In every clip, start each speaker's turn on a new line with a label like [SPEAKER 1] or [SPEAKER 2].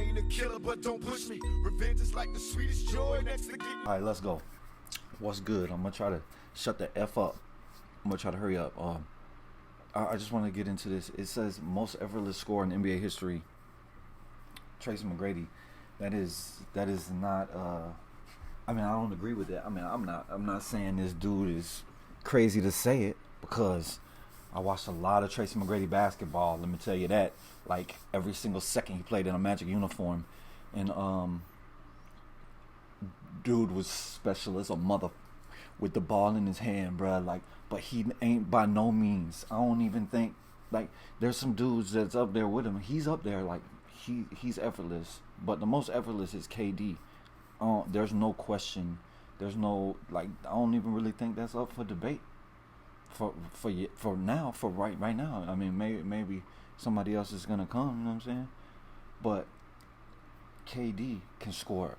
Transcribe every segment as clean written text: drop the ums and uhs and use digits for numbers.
[SPEAKER 1] I ain't a killer, but don't push me. Revenge is like the sweetest joy next to get.
[SPEAKER 2] All right, let's go. What's good? I'm gonna try to shut the F up. I'm gonna try to hurry up. I just want to get into this. It says most effortless score in NBA history. Tracy Mcgrady. That is not. I mean, I don't agree with that. I mean, I'm not saying this dude is crazy to say it, because I watched a lot of Tracy Mcgrady basketball. Let me tell you that. Like every single second he played in a Magic uniform, and dude was special as a mother with the ball in his hand, bruh. Like, but he ain't by no means. I don't even think, like, there's some dudes that's up there with him. He's up there, like, he's effortless. But the most effortless is KD. There's no question. There's no, like, I don't even really think that's up for debate. For right now. I mean, maybe somebody else is gonna come. You know what I'm saying? But KD can score.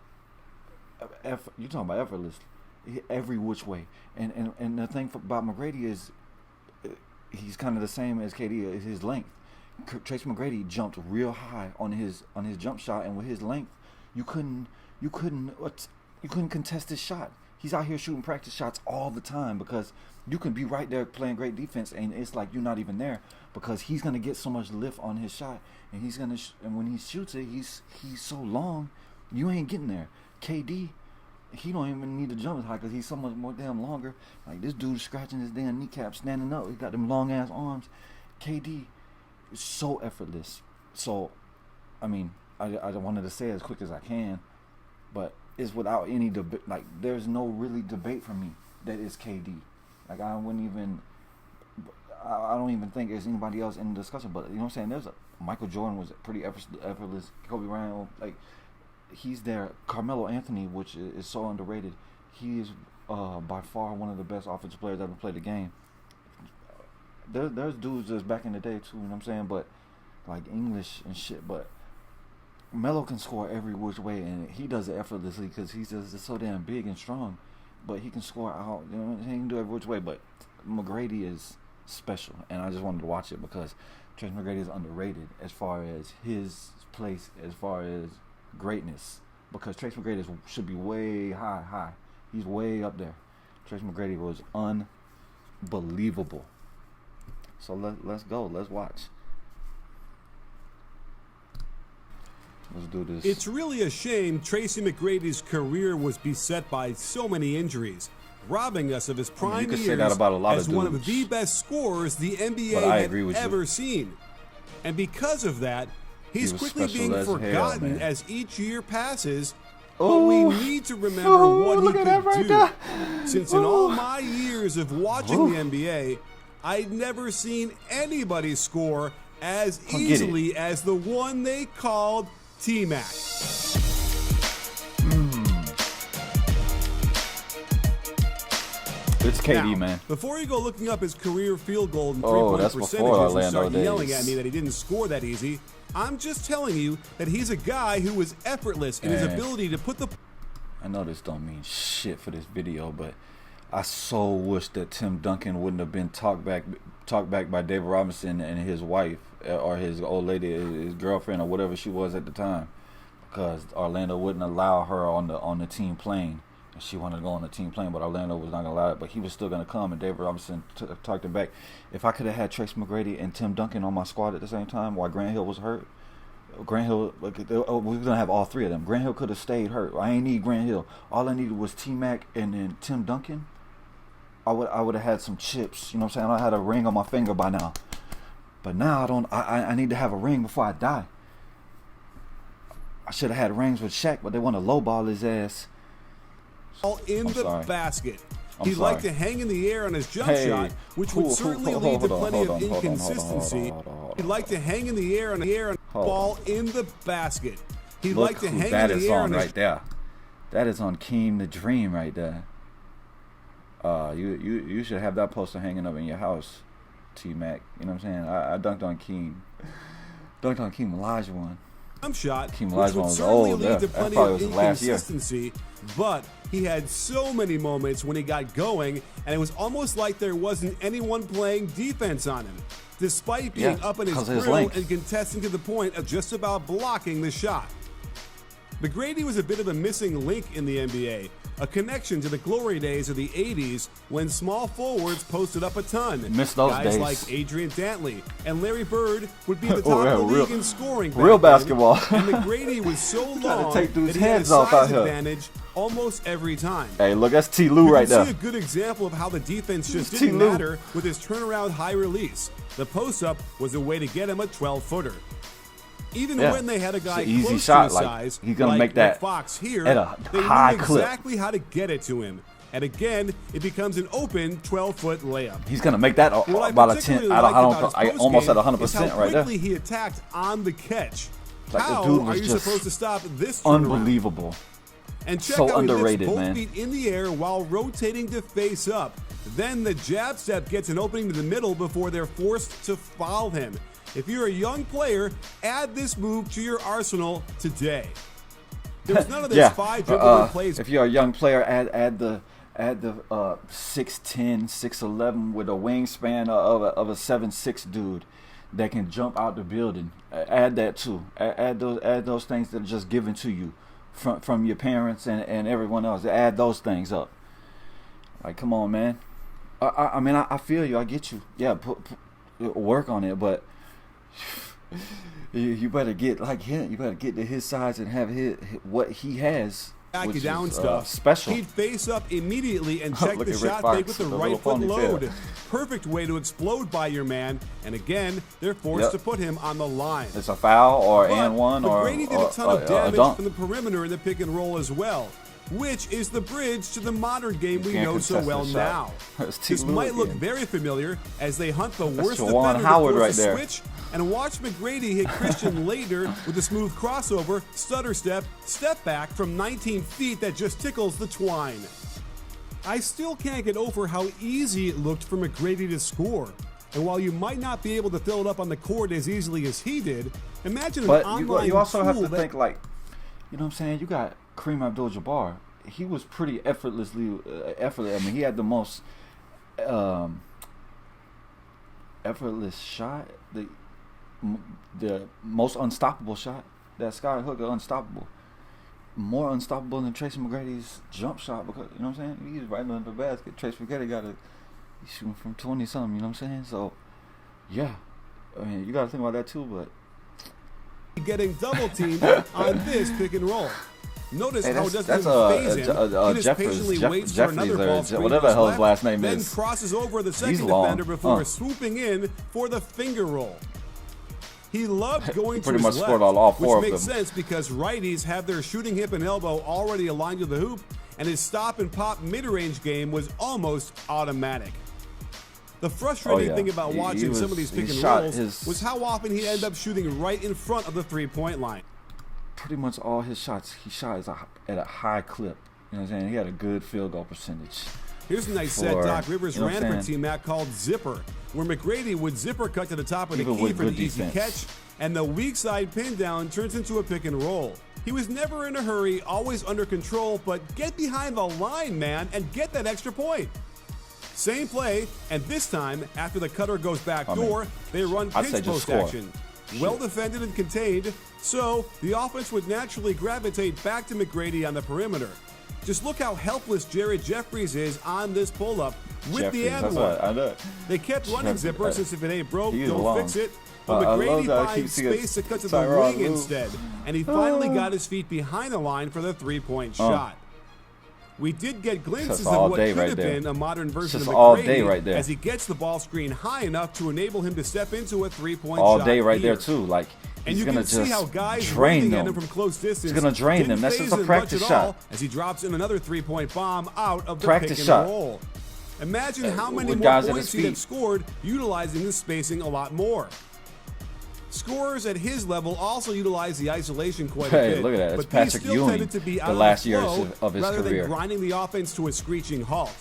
[SPEAKER 2] You talking about effortless, every which way. And the thing about McGrady is, he's kind of the same as KD. Is his length. Tracy McGrady jumped real high on his jump shot, and with his length, you couldn't contest his shot. He's out here shooting practice shots all the time, because you can be right there playing great defense, and it's like you're not even there, because he's gonna get so much lift on his shot, and he's gonna and when he shoots it, he's so long, you ain't getting there. KD, he don't even need to jump as high, because he's so much more damn longer. Like, this dude's scratching his damn kneecap, standing up. He got them long ass arms. KD is so effortless. So, I mean, I wanted to say it as quick as I can, but it's without any debate. Like, there's no really debate for me that it's KD. Like, I don't even think there's anybody else in the discussion. But you know what I'm saying? Michael Jordan was pretty effortless. Kobe Bryant, like, he's there. Carmelo Anthony, which is so underrated. He is by far one of the best offensive players that ever played the game. There's dudes that's back in the day too, you know what I'm saying? But like English and shit. But Melo can score every which way, and he does it effortlessly, because he's just so damn big and strong. But he can score out, you know, he can do every which way. But McGrady is special, and I just wanted to watch it because Tracy McGrady is underrated as far as his place, as far as greatness, because Tracy McGrady should be way high. He's way up there. Tracy McGrady was unbelievable. So let's go. Let's watch. Let's do this.
[SPEAKER 3] It's really a shame Tracy McGrady's career was beset by so many injuries, robbing us of his prime years as one of the best scorers the NBA had ever seen. And because of that, he's quickly being forgotten as each year passes. But we need to remember what he could do. Since in all my years of watching the NBA, I'd never seen anybody score as easily as the one they called T-Mac.
[SPEAKER 2] It's KD, man.
[SPEAKER 3] Before you go looking up his career field goal and three-point percentages and start yelling at me that he didn't score that easy, I'm just telling you that he's a guy who was effortless in his ability to put the...
[SPEAKER 2] I know this don't mean shit for this video, but I so wish that Tim Duncan wouldn't have been talked back by David Robinson and his wife, or his old lady, his girlfriend, or whatever she was at the time, because Orlando wouldn't allow her on the team plane. She wanted to go on the team plane, but Orlando was not going to allow it. But he was still going to come, and David Robinson talked him back. If I could have had Tracy McGrady and Tim Duncan on my squad at the same time while Grant Hill was hurt, we were going to have all three of them. Grant Hill could have stayed hurt. I ain't need Grant Hill. All I needed was T-Mac and then Tim Duncan. I would have had some chips. You know what I'm saying? I had a ring on my finger by now. But now I don't. I need to have a ring before I die. I should have had rings with Shaq, but they want to lowball his ass.
[SPEAKER 3] In the basket. He'd like to hang in the air on his jump shot, which would certainly lead to plenty of inconsistency. He'd like to hang in the air on the ball in the basket. He'd like to hang in the air on
[SPEAKER 2] right there. That is on Keem the Dream right there. You should have that poster hanging up in your house, T-Mac. You know what I'm saying? I dunked on Keem. Dunked on Keem Olajuwon.
[SPEAKER 3] Jump shot, which would certainly lead to plenty of inconsistency, but he had so many moments when he got going, and it was almost like there wasn't anyone playing defense on him, despite being up in his grill and contesting to the point of just about blocking the shot. McGrady was a bit of a missing link in the NBA, a connection to the glory days of the 80s when small forwards posted up a ton.
[SPEAKER 2] Missed those
[SPEAKER 3] Guys
[SPEAKER 2] days.
[SPEAKER 3] like Adrian Dantley and Larry Bird would be at the top of the league in scoring.
[SPEAKER 2] Real basketball.
[SPEAKER 3] And McGrady was so long
[SPEAKER 2] take
[SPEAKER 3] that
[SPEAKER 2] dudes'
[SPEAKER 3] he had a
[SPEAKER 2] heads off out
[SPEAKER 3] size
[SPEAKER 2] here.
[SPEAKER 3] advantage almost every time.
[SPEAKER 2] Hey, look, that's T. Lue right
[SPEAKER 3] You
[SPEAKER 2] there.
[SPEAKER 3] can see a good example of how the defense just
[SPEAKER 2] T.
[SPEAKER 3] didn't
[SPEAKER 2] Lue.
[SPEAKER 3] matter with his turnaround high release. The post-up was a way to get him a 12-footer. Even when they had a guy
[SPEAKER 2] easy
[SPEAKER 3] close
[SPEAKER 2] shot,
[SPEAKER 3] to his
[SPEAKER 2] like,
[SPEAKER 3] size,
[SPEAKER 2] he's gonna
[SPEAKER 3] like
[SPEAKER 2] make that
[SPEAKER 3] Fox here,
[SPEAKER 2] at a
[SPEAKER 3] they
[SPEAKER 2] high
[SPEAKER 3] knew
[SPEAKER 2] clip.
[SPEAKER 3] exactly how to get it to him. And again, it becomes an open 12-foot layup.
[SPEAKER 2] He's gonna make that
[SPEAKER 3] What
[SPEAKER 2] about a
[SPEAKER 3] particularly
[SPEAKER 2] 10. I
[SPEAKER 3] liked
[SPEAKER 2] almost at
[SPEAKER 3] about his
[SPEAKER 2] 100%
[SPEAKER 3] postgame is how
[SPEAKER 2] right there.
[SPEAKER 3] quickly he attacked on the catch.
[SPEAKER 2] Like, the
[SPEAKER 3] How
[SPEAKER 2] dude was
[SPEAKER 3] are you
[SPEAKER 2] just
[SPEAKER 3] supposed to stop this turnaround?
[SPEAKER 2] Unbelievable.
[SPEAKER 3] And check
[SPEAKER 2] So
[SPEAKER 3] how
[SPEAKER 2] underrated,
[SPEAKER 3] he lifts both
[SPEAKER 2] man.
[SPEAKER 3] feet in the air while rotating to face up. Then the jab step gets an opening to the middle before they're forced to foul him. If you're a young player, add this move to your arsenal today. There's none of this 5 dribbling plays.
[SPEAKER 2] If you're a young player, add the 6'10", 6'11" with a wingspan of a 7'6" dude that can jump out the building. Add that too. Add those things that are just given to you from your parents and everyone else. Add those things up. Like, come on, man. I mean, I feel you. I get you. Yeah, work on it, but you better get like him. You better get to his size and have what he has.
[SPEAKER 3] Back you down stuff.
[SPEAKER 2] Special.
[SPEAKER 3] He'd face up immediately and check
[SPEAKER 2] Look
[SPEAKER 3] the
[SPEAKER 2] at Rick
[SPEAKER 3] shot
[SPEAKER 2] Fox,
[SPEAKER 3] fake with the
[SPEAKER 2] the
[SPEAKER 3] right
[SPEAKER 2] little
[SPEAKER 3] foot
[SPEAKER 2] ponytail.
[SPEAKER 3] load. Perfect way to explode by your man. And again, they're forced to put him on the line.
[SPEAKER 2] It's a foul or
[SPEAKER 3] But
[SPEAKER 2] and one or
[SPEAKER 3] McGrady did a ton of
[SPEAKER 2] a
[SPEAKER 3] damage
[SPEAKER 2] dunk.
[SPEAKER 3] from the perimeter in the pick and roll as well, which is the bridge to the modern game we
[SPEAKER 2] can't
[SPEAKER 3] know so
[SPEAKER 2] contest
[SPEAKER 3] well
[SPEAKER 2] the shot.
[SPEAKER 3] now.
[SPEAKER 2] It's T.
[SPEAKER 3] This
[SPEAKER 2] Lue
[SPEAKER 3] might look
[SPEAKER 2] again.
[SPEAKER 3] very familiar as they hunt the worst
[SPEAKER 2] Juwan
[SPEAKER 3] defender to
[SPEAKER 2] Howard
[SPEAKER 3] force
[SPEAKER 2] right
[SPEAKER 3] a
[SPEAKER 2] there.
[SPEAKER 3] switch and watch McGrady hit Christian later with a smooth crossover, stutter step, step back from 19 feet that just tickles the twine. I still can't get over how easy it looked for McGrady to score. And while you might not be able to fill it up on the court as easily as he did, imagine an online
[SPEAKER 2] you also have
[SPEAKER 3] tool
[SPEAKER 2] to think, like, you know what I'm saying? You got Kareem Abdul-Jabbar. He was pretty effortless. I mean, he had the most effortless shot, the most unstoppable shot. That sky hooker, unstoppable. More unstoppable than Tracy McGrady's jump shot, because, you know what I'm saying? He's right under the basket. Tracy McGrady he's shooting from 20-something, you know what I'm saying? So, yeah. I mean, you got to think about that too, but
[SPEAKER 3] getting double teamed on this pick and roll. Notice how it doesn't
[SPEAKER 2] that's
[SPEAKER 3] even phase him. He just
[SPEAKER 2] Jeffries,
[SPEAKER 3] patiently waits for
[SPEAKER 2] Jeffries
[SPEAKER 3] another ball screen
[SPEAKER 2] whatever the hell his last name
[SPEAKER 3] then
[SPEAKER 2] is.
[SPEAKER 3] crosses over the second
[SPEAKER 2] long.
[SPEAKER 3] defender before swooping in for the finger roll. He loved going to
[SPEAKER 2] pretty
[SPEAKER 3] his
[SPEAKER 2] much
[SPEAKER 3] left,
[SPEAKER 2] scored on all four
[SPEAKER 3] which
[SPEAKER 2] of
[SPEAKER 3] makes
[SPEAKER 2] them.
[SPEAKER 3] sense because righties have their shooting hip and elbow already aligned to the hoop, and his stop and pop mid-range game was almost automatic. The frustrating thing about watching some of these pick and rolls was how often he'd end up shooting right in front of the three-point line.
[SPEAKER 2] Pretty much all his shots, he shot at a high clip. You know what I'm saying? He had a good field goal percentage.
[SPEAKER 3] Here's a nice set Doc Rivers ran for Team Mac called Zipper, where McGrady would zipper cut to the top of the key for the easy catch, and the weak side pin down turns into a pick and roll. He was never in a hurry, always under control, but get behind the line, man, and get that extra point. Same play, and this time, after the cutter goes back door, they run pinch post action. Well defended and contained, so the offense would naturally gravitate back to McGrady on the perimeter. Just look how helpless Jared Jeffries is on this pull-up with the and one. They kept running Zipper since if it ain't broke, don't fix it. But McGrady finds space to cut to the wing instead, and he finally got his feet behind the line for the three-point shot. We did get glimpses of what could have been a modern version of McGrady as he gets the ball screen high enough to enable him to step into a three-point shot.
[SPEAKER 2] All day right there too. Like,
[SPEAKER 3] and you can see how guys
[SPEAKER 2] drain
[SPEAKER 3] at him from close distance.
[SPEAKER 2] He's gonna drain them. That's just a practice shot.
[SPEAKER 3] As he drops in another three-point bomb out of the
[SPEAKER 2] practice
[SPEAKER 3] pick
[SPEAKER 2] shot.
[SPEAKER 3] and roll. Imagine how many more points he'd have scored utilizing this spacing a lot more. Scorers at his level also utilize the isolation quite a bit.
[SPEAKER 2] Look at that. It's
[SPEAKER 3] but
[SPEAKER 2] Patrick
[SPEAKER 3] still
[SPEAKER 2] Ewing,
[SPEAKER 3] tended to be out
[SPEAKER 2] the last
[SPEAKER 3] of
[SPEAKER 2] years of his
[SPEAKER 3] rather
[SPEAKER 2] career.
[SPEAKER 3] than grinding the offense to a screeching halt.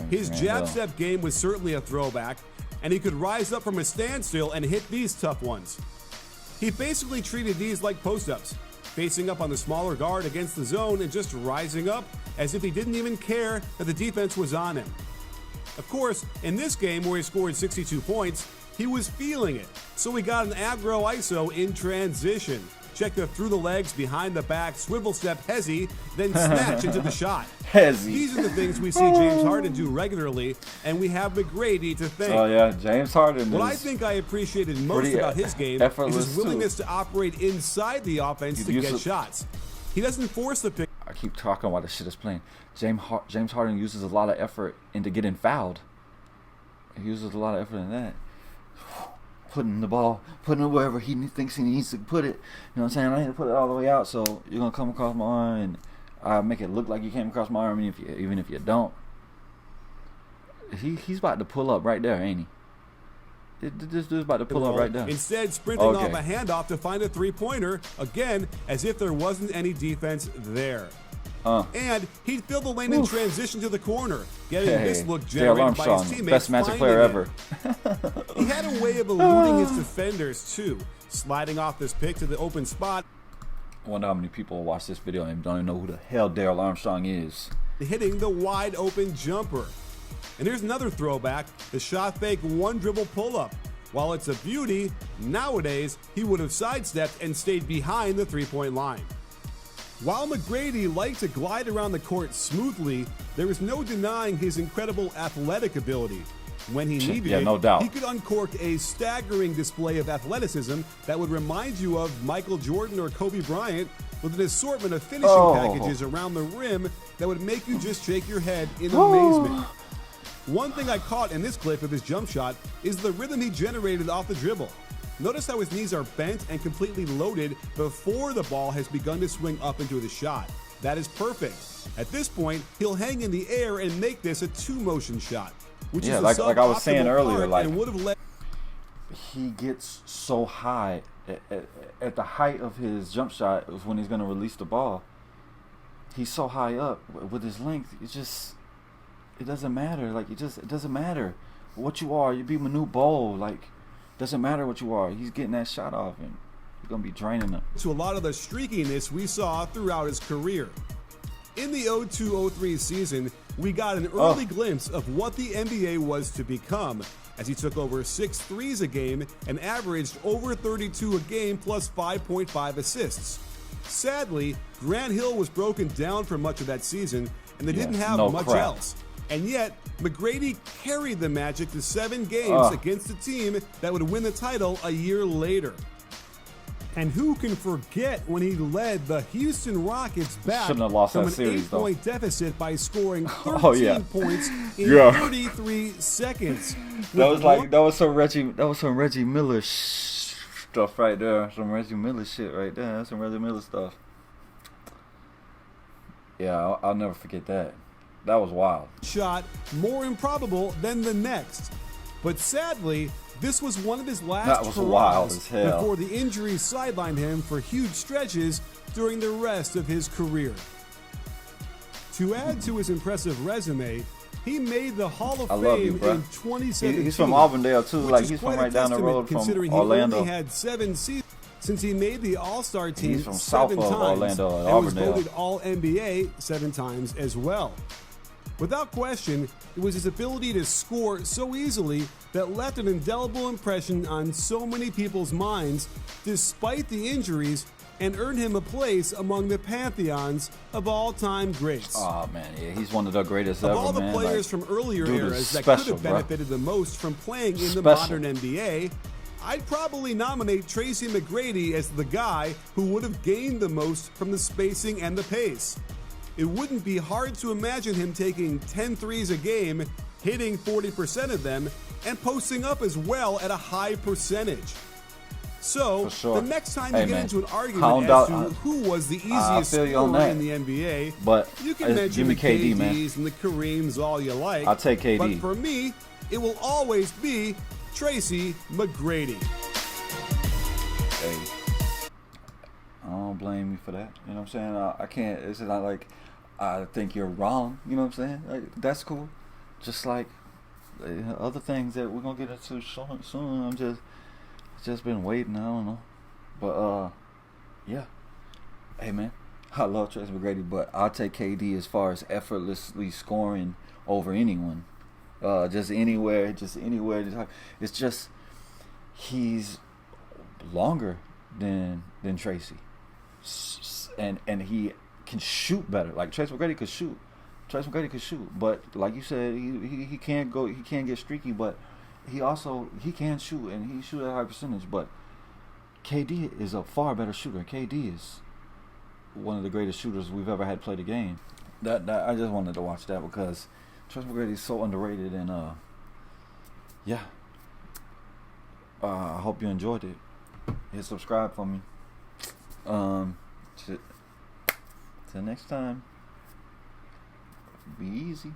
[SPEAKER 3] His jab step game was certainly a throwback, and he could rise up from a standstill and hit these tough ones. He basically treated these like post-ups, facing up on the smaller guard against the zone and just rising up as if he didn't even care that the defense was on him. Of course, in this game where he scored 62 points, he was feeling it, so we got an aggro ISO in transition. Check the through the legs, behind the back, swivel step, hezzy, then snatch into the shot.
[SPEAKER 2] Hezzy.
[SPEAKER 3] These are the things we see James Harden do regularly, and we have Mcgrady to thank.
[SPEAKER 2] Oh, yeah, James Harden.
[SPEAKER 3] What I think I appreciated most about his game is his willingness to operate inside the offense to get shots. He doesn't force the pick.
[SPEAKER 2] I keep talking while this shit is playing. James Harden uses a lot of effort into getting fouled. He uses a lot of effort in that. Putting the ball, putting it wherever he thinks he needs to put it. You know what I'm saying? I need to put it all the way out, so you're going to come across my arm, and I make it look like you came across my arm, even if you don't. He's about to pull up right there, ain't he? This dude's about to pull up right there.
[SPEAKER 3] Instead, sprinting off a handoff to find a three-pointer, again, as if there wasn't any defense there. And he'd fill the lane in transition to the corner, getting this look generated by his teammates.
[SPEAKER 2] Best magic player ever.
[SPEAKER 3] He had a way of eluding his defenders, too, sliding off this pick to the open spot.
[SPEAKER 2] I wonder how many people watch this video and don't even know who the hell Darrell Armstrong is.
[SPEAKER 3] Hitting the wide-open jumper. And here's another throwback, the shot fake one dribble pull-up. While it's a beauty, nowadays he would have sidestepped and stayed behind the three-point line. While Mcgrady liked to glide around the court smoothly, there is no denying his incredible athletic ability. When he needed it,
[SPEAKER 2] no doubt.
[SPEAKER 3] He could uncork a staggering display of athleticism that would remind you of Michael Jordan or Kobe Bryant, with an assortment of finishing packages around the rim that would make you just shake your head in amazement. One thing I caught in this clip of his jump shot is the rhythm he generated off the dribble. Notice how his knees are bent and completely loaded before the ball has begun to swing up into the shot. That is perfect. At this point, he'll hang in the air and make this a two-motion shot, which is
[SPEAKER 2] like I was saying earlier, like
[SPEAKER 3] would have led.
[SPEAKER 2] He gets so high at the height of his jump shot is when he's going to release the ball. He's so high up with his length. It doesn't matter. Like it doesn't matter what you are. You be Manute Bol. Like doesn't matter what you are. He's getting that shot off, and you're gonna be draining him.
[SPEAKER 3] To a lot of the streakiness we saw throughout his career. In the 02-03 season, we got an early glimpse of what the NBA was to become, as he took over 6 threes a game and averaged over 32 a game plus 5.5 assists. Sadly, Grant Hill was broken down for much of that season, and they didn't have much else. And yet, Mcgrady carried the Magic to 7 games against a team that would win the title a year later. And who can forget when he led the Houston Rockets back from an 8-point deficit by scoring 13 points in 33 seconds.
[SPEAKER 2] That was some Reggie Miller stuff right there. Some Reggie Miller shit right there. That's some Reggie Miller stuff. Yeah, I'll never forget that. That was wild.
[SPEAKER 3] Shot more improbable than the next. But sadly, this was one of his last hurrahs before the injuries sidelined him for huge stretches during the rest of his career. To add to his impressive resume, he made the Hall of Fame in 2017.
[SPEAKER 2] He's from Auburndale too. Like he's from right down the road from Orlando.
[SPEAKER 3] He only had 7 seasons since he made the All-Star team
[SPEAKER 2] he's from 7 times Orlando,
[SPEAKER 3] and was voted All-NBA 7 times as well. Without question, it was his ability to score so easily that left an indelible impression on so many people's minds, despite the injuries, and earned him a place among the pantheons of all-time greats.
[SPEAKER 2] Oh man, yeah, he's one of the greatest ever,
[SPEAKER 3] man. Of all the players from earlier eras that could have benefited the most from playing in the modern NBA, I'd probably nominate Tracy Mcgrady as the guy who would have gained the most from the spacing and the pace. It wouldn't be hard to imagine him taking 10 threes a game, hitting 40% of them, and posting up as well at a high percentage. So, the next time you get into an argument as to who was the easiest scorer in the NBA,
[SPEAKER 2] but
[SPEAKER 3] you can mention the KDs and the Kareems all you like.
[SPEAKER 2] I'll take KD.
[SPEAKER 3] But for me, it will always be Tracy Mcgrady.
[SPEAKER 2] Hey, I don't blame you for that. You know what I'm saying? I can't. It's not like I think you're wrong. You know what I'm saying? Like, that's cool. Just like other things that we're gonna get into soon. I'm just been waiting. I don't know, but yeah. Hey man, I love Tracy Mcgrady, but I'll take KD as far as effortlessly scoring over anyone. Just anywhere. It's just he's longer than Tracy, and he can shoot better. Like Tracy McGrady could shoot. But like you said, he can't go. He can't get streaky, but he can shoot, and he shoot at a high percentage. But KD is a far better shooter. KD is one of the greatest shooters we've ever had play the game. That I just wanted to watch that because Tracy McGrady is so underrated, and yeah. I hope you enjoyed it. Hit subscribe for me. Till next time. Be easy.